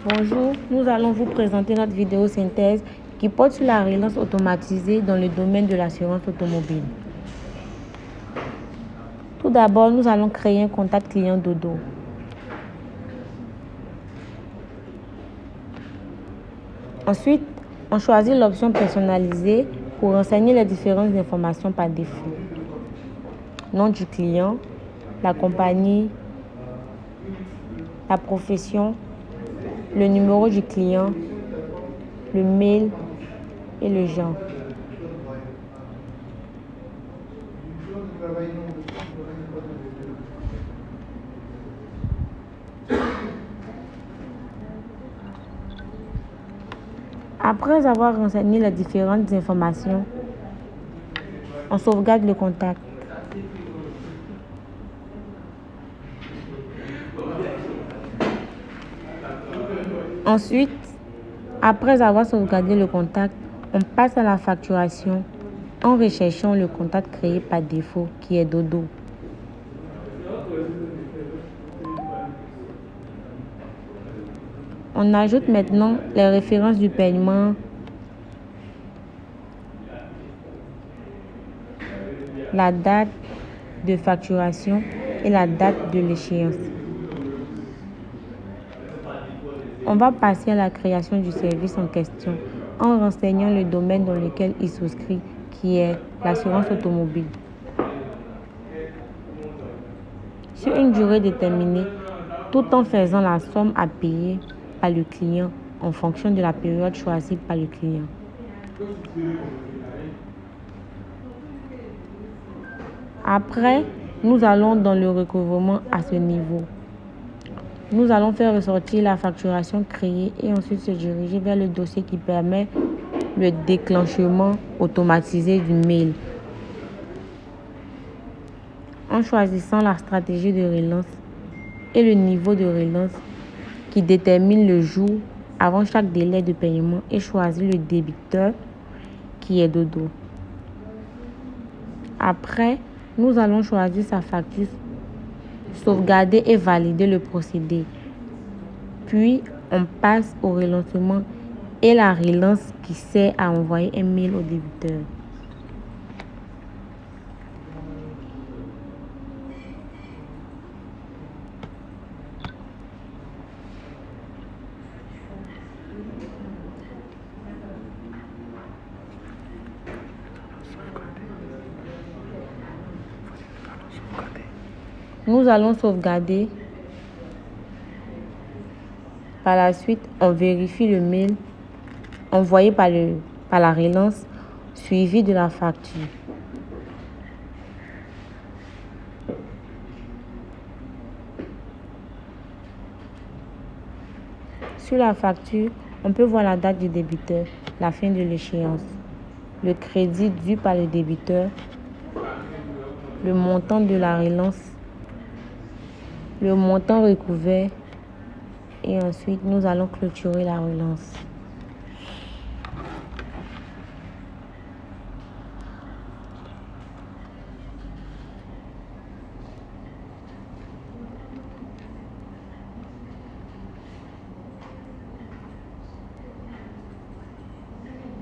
Bonjour, nous allons vous présenter notre vidéo synthèse qui porte sur la relance automatisée dans le domaine de l'assurance automobile. Tout d'abord, nous allons créer un contact client Dodo. Ensuite, on choisit l'option personnalisée pour renseigner les différentes informations par défaut. Nom du client, la compagnie, la profession, le numéro du client, le mail et le genre. Après avoir renseigné les différentes informations, on sauvegarde le contact. Ensuite, après avoir sauvegardé le contact, on passe à la facturation en recherchant le contact créé par défaut qui est Dodo. On ajoute maintenant les références du paiement, la date de facturation et la date de l'échéance. On va passer à la création du service en question en renseignant le domaine dans lequel il souscrit, qui est l'assurance automobile. Sur une durée déterminée, tout en faisant la somme à payer par le client en fonction de la période choisie par le client. Après, nous allons dans le recouvrement à ce niveau. Nous allons faire ressortir la facturation créée et ensuite se diriger vers le dossier qui permet le déclenchement automatisé du mail. En choisissant la stratégie de relance et le niveau de relance qui détermine le jour avant chaque délai de paiement et choisir le débiteur qui est Dodo. Après, nous allons choisir sa facture, sauvegarder et valider le procédé. Puis, on passe au relancement et la relance qui sert à envoyer un mail au débiteur. Nous allons sauvegarder. Par la suite, on vérifie le mail envoyé par la relance suivi de la facture. Sur la facture, on peut voir la date du débiteur, la fin de l'échéance, le crédit dû par le débiteur, le montant de la relance, le montant recouvert et ensuite nous allons clôturer la relance.